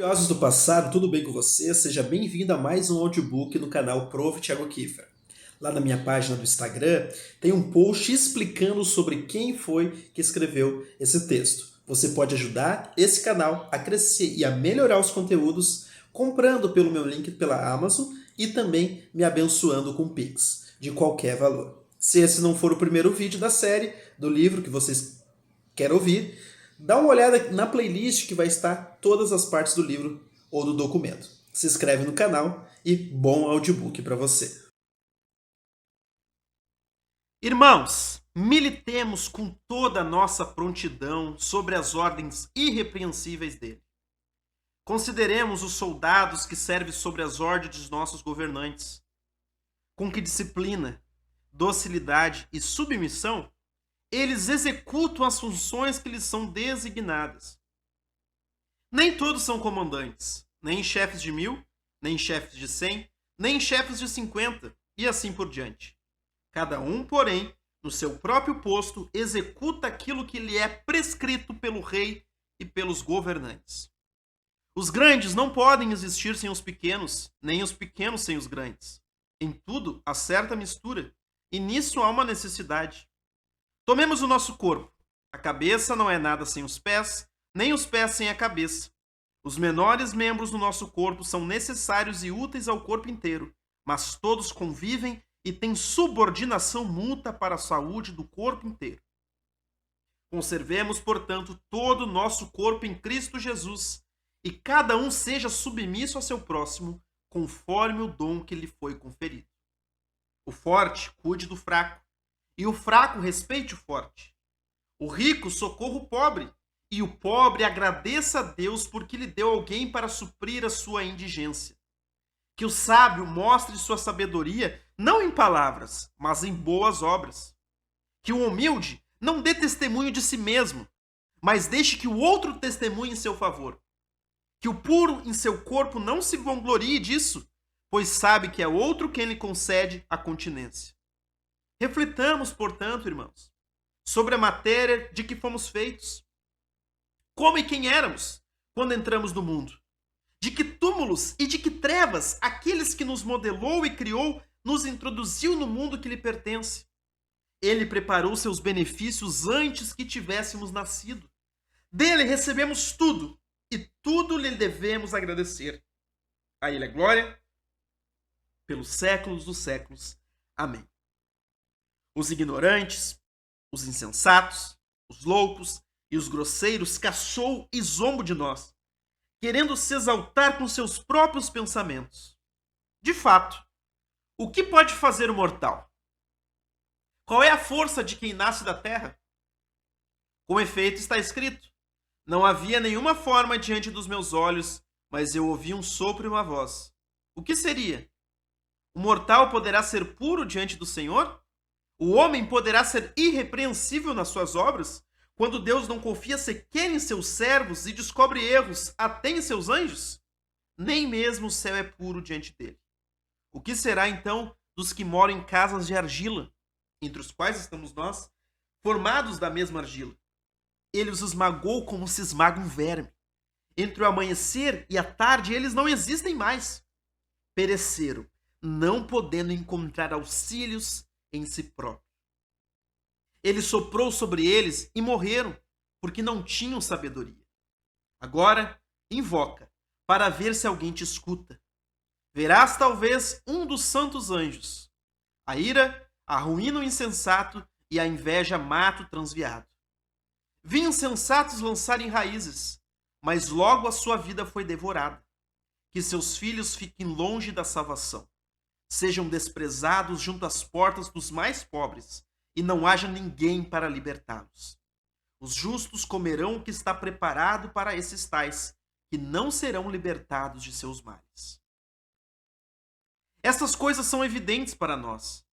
Curiosos do passado, tudo bem com você? Seja bem-vindo a mais um audiobook no canal Prof. Thiago Kiefer. Lá na minha página do Instagram tem um post explicando sobre quem foi que escreveu esse texto. Você pode ajudar esse canal a crescer e a melhorar os conteúdos comprando pelo meu link pela Amazon e também me abençoando com Pix de qualquer valor. Se esse não for o primeiro vídeo da série, do livro que vocês quer ouvir, dá uma olhada na playlist que vai estar todas as partes do livro ou do documento. Se inscreve no canal e bom audiobook para você. Irmãos, militemos com toda a nossa prontidão sobre as ordens irrepreensíveis dele. Consideremos os soldados que servem sobre as ordens dos nossos governantes. Com que disciplina, docilidade e submissão eles executam as funções que lhes são designadas. Nem todos são comandantes, nem chefes de 1000, nem chefes de 100, nem chefes de 50, e assim por diante. Cada um, porém, no seu próprio posto, executa aquilo que lhe é prescrito pelo rei e pelos governantes. Os grandes não podem existir sem os pequenos, nem os pequenos sem os grandes. Em tudo há certa mistura, e nisso há uma necessidade. Tomemos o nosso corpo. A cabeça não é nada sem os pés, nem os pés sem a cabeça. Os menores membros do nosso corpo são necessários e úteis ao corpo inteiro, mas todos convivem e têm subordinação mútua para a saúde do corpo inteiro. Conservemos, portanto, todo o nosso corpo em Cristo Jesus, e cada um seja submisso a seu próximo, conforme o dom que lhe foi conferido. O forte cuide do fraco, e o fraco respeite o forte. O rico socorra o pobre, e o pobre agradeça a Deus porque lhe deu alguém para suprir a sua indigência. Que o sábio mostre sua sabedoria não em palavras, mas em boas obras. Que o humilde não dê testemunho de si mesmo, mas deixe que o outro testemunhe em seu favor. Que o puro em seu corpo não se vanglorie disso, pois sabe que é outro quem lhe concede a continência. Reflitamos, portanto, irmãos, sobre a matéria de que fomos feitos. Como e quem éramos quando entramos no mundo? De que túmulos e de que trevas aqueles que nos modelou e criou nos introduziu no mundo que lhe pertence. Ele preparou seus benefícios antes que tivéssemos nascido. Dele recebemos tudo e tudo lhe devemos agradecer. A ele a glória pelos séculos dos séculos. Amém. Os ignorantes, os insensatos, os loucos e os grosseiros caçou e zombo de nós, querendo se exaltar com seus próprios pensamentos. De fato, o que pode fazer o mortal? Qual é a força de quem nasce da terra? Com efeito está escrito: não havia nenhuma forma diante dos meus olhos, mas eu ouvi um sopro e uma voz. O que seria? O mortal poderá ser puro diante do Senhor? O homem poderá ser irrepreensível nas suas obras, quando Deus não confia sequer em seus servos e descobre erros até em seus anjos? Nem mesmo o céu é puro diante dele. O que será então dos que moram em casas de argila, entre os quais estamos nós, formados da mesma argila? Ele os esmagou como se esmaga um verme. Entre o amanhecer e a tarde eles não existem mais. Pereceram, não podendo encontrar auxílios em si próprio. Ele soprou sobre eles e morreram, porque não tinham sabedoria. Agora, invoca, para ver se alguém te escuta. Verás talvez um dos santos anjos. A ira arruína o insensato e a inveja mata o transviado. Vi insensatos lançarem raízes, mas logo a sua vida foi devorada. Que seus filhos fiquem longe da salvação. Sejam desprezados junto às portas dos mais pobres, e não haja ninguém para libertá-los. Os justos comerão o que está preparado para esses tais, que não serão libertados de seus males. Essas coisas são evidentes para nós,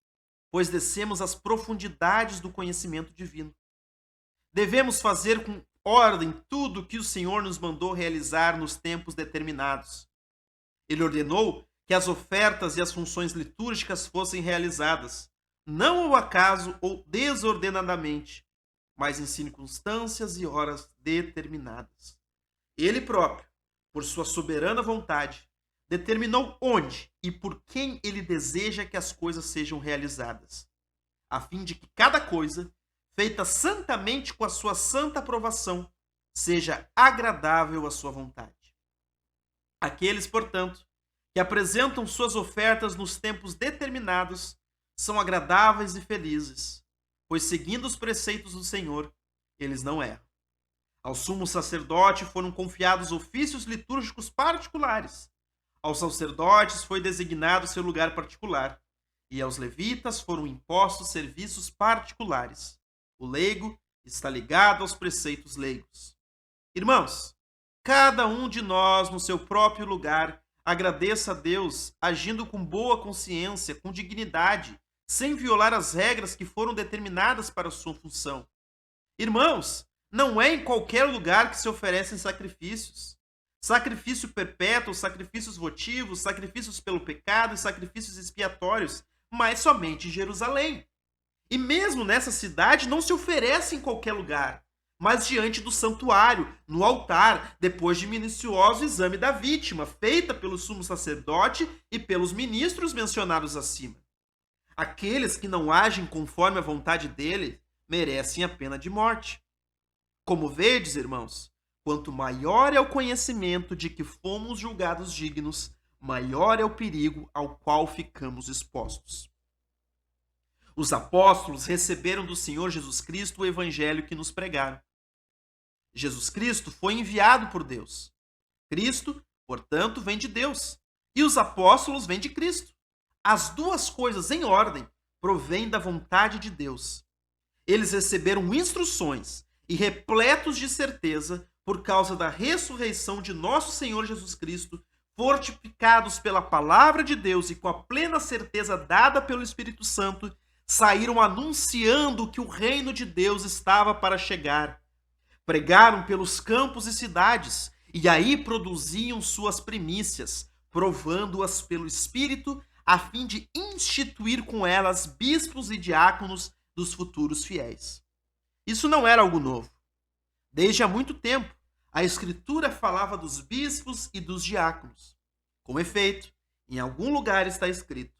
pois descemos às profundidades do conhecimento divino. Devemos fazer com ordem tudo o que o Senhor nos mandou realizar nos tempos determinados. Ele ordenou que as ofertas e as funções litúrgicas fossem realizadas, não ao acaso ou desordenadamente, mas em circunstâncias e horas determinadas. Ele próprio, por sua soberana vontade, determinou onde e por quem ele deseja que as coisas sejam realizadas, a fim de que cada coisa, feita santamente com a sua santa aprovação, seja agradável à sua vontade. Aqueles, portanto, que apresentam suas ofertas nos tempos determinados são agradáveis e felizes, pois seguindo os preceitos do Senhor, eles não erram. Ao sumo sacerdote foram confiados ofícios litúrgicos particulares. Aos sacerdotes foi designado seu lugar particular, e aos levitas foram impostos serviços particulares. O leigo está ligado aos preceitos leigos. Irmãos, cada um de nós, no seu próprio lugar, agradeça a Deus, agindo com boa consciência, com dignidade, sem violar as regras que foram determinadas para a sua função. Irmãos, não é em qualquer lugar que se oferecem sacrifícios. Sacrifício perpétuo, sacrifícios votivos, sacrifícios pelo pecado e sacrifícios expiatórios, mas somente em Jerusalém. E mesmo nessa cidade não se oferece em qualquer lugar, mas diante do santuário, no altar, depois de minucioso exame da vítima, feita pelo sumo sacerdote e pelos ministros mencionados acima. Aqueles que não agem conforme a vontade dele merecem a pena de morte. Como vedes, irmãos, quanto maior é o conhecimento de que fomos julgados dignos, maior é o perigo ao qual ficamos expostos. Os apóstolos receberam do Senhor Jesus Cristo o evangelho que nos pregaram. Jesus Cristo foi enviado por Deus. Cristo, portanto, vem de Deus. E os apóstolos vêm de Cristo. As duas coisas em ordem provêm da vontade de Deus. Eles receberam instruções e repletos de certeza por causa da ressurreição de nosso Senhor Jesus Cristo, fortificados pela palavra de Deus e com a plena certeza dada pelo Espírito Santo, saíram anunciando que o reino de Deus estava para chegar. Pregaram pelos campos e cidades, e aí produziam suas primícias, provando-as pelo Espírito, a fim de instituir com elas bispos e diáconos dos futuros fiéis. Isso não era algo novo. Desde há muito tempo, a Escritura falava dos bispos e dos diáconos. Com efeito, em algum lugar está escrito: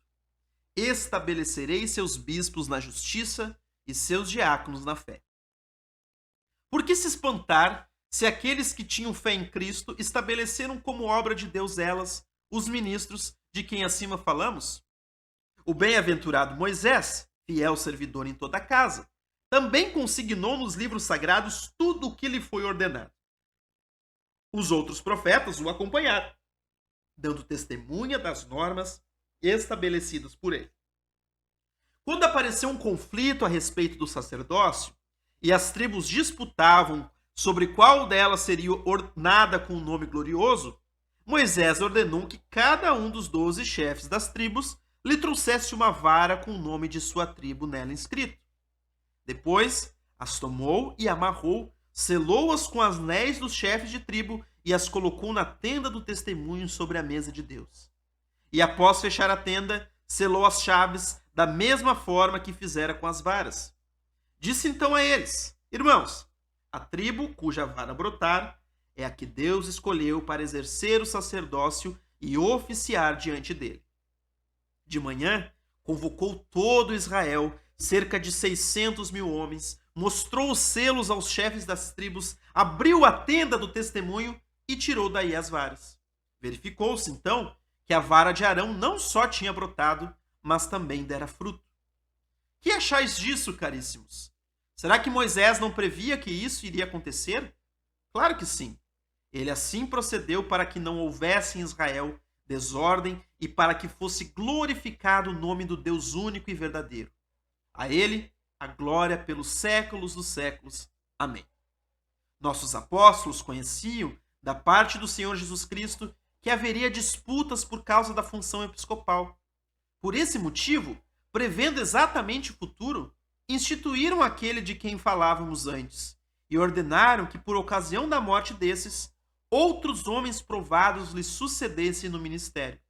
estabelecerei seus bispos na justiça e seus diáconos na fé. Por que se espantar se aqueles que tinham fé em Cristo estabeleceram como obra de Deus elas, os ministros de quem acima falamos? O bem-aventurado Moisés, fiel servidor em toda a casa, também consignou nos livros sagrados tudo o que lhe foi ordenado. Os outros profetas o acompanharam, dando testemunha das normas estabelecidas por ele. Quando apareceu um conflito a respeito do sacerdócio, e as tribos disputavam sobre qual delas seria ornada com um nome glorioso, Moisés ordenou que cada um dos 12 chefes das tribos lhe trouxesse uma vara com o nome de sua tribo nela inscrito. Depois, as tomou e amarrou, selou-as com as anéis dos chefes de tribo e as colocou na tenda do testemunho sobre a mesa de Deus. E após fechar a tenda, selou as chaves da mesma forma que fizera com as varas. Disse então a eles: irmãos, a tribo cuja vara brotar é a que Deus escolheu para exercer o sacerdócio e oficiar diante dele. De manhã, convocou todo Israel, cerca de 600.000 homens, mostrou os selos aos chefes das tribos, abriu a tenda do testemunho e tirou daí as varas. Verificou-se, então, que a vara de Arão não só tinha brotado, mas também dera fruto. Que achais disso, caríssimos? Será que Moisés não previa que isso iria acontecer? Claro que sim. Ele assim procedeu para que não houvesse em Israel desordem e para que fosse glorificado o nome do Deus único e verdadeiro. A ele a glória pelos séculos dos séculos. Amém. Nossos apóstolos conheciam, da parte do Senhor Jesus Cristo, que haveria disputas por causa da função episcopal. Por esse motivo, prevendo exatamente o futuro, instituíram aquele de quem falávamos antes e ordenaram que, por ocasião da morte desses, outros homens provados lhes sucedessem no ministério.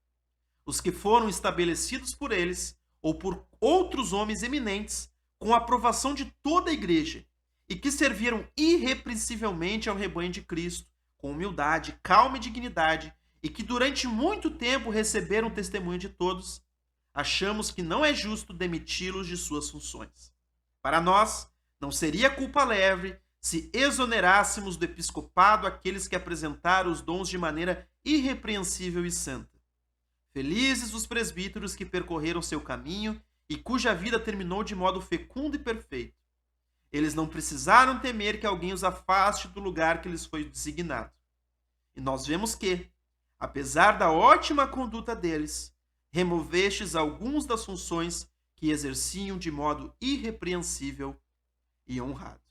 Os que foram estabelecidos por eles ou por outros homens eminentes, com a aprovação de toda a igreja, e que serviram irrepreensivelmente ao rebanho de Cristo, com humildade, calma e dignidade, e que durante muito tempo receberam o testemunho de todos, achamos que não é justo demiti-los de suas funções. Para nós, não seria culpa leve se exonerássemos do episcopado aqueles que apresentaram os dons de maneira irrepreensível e santa. Felizes os presbíteros que percorreram seu caminho e cuja vida terminou de modo fecundo e perfeito. Eles não precisaram temer que alguém os afaste do lugar que lhes foi designado. E nós vemos que, apesar da ótima conduta deles, removestes alguns das funções que exerciam de modo irrepreensível e honrado.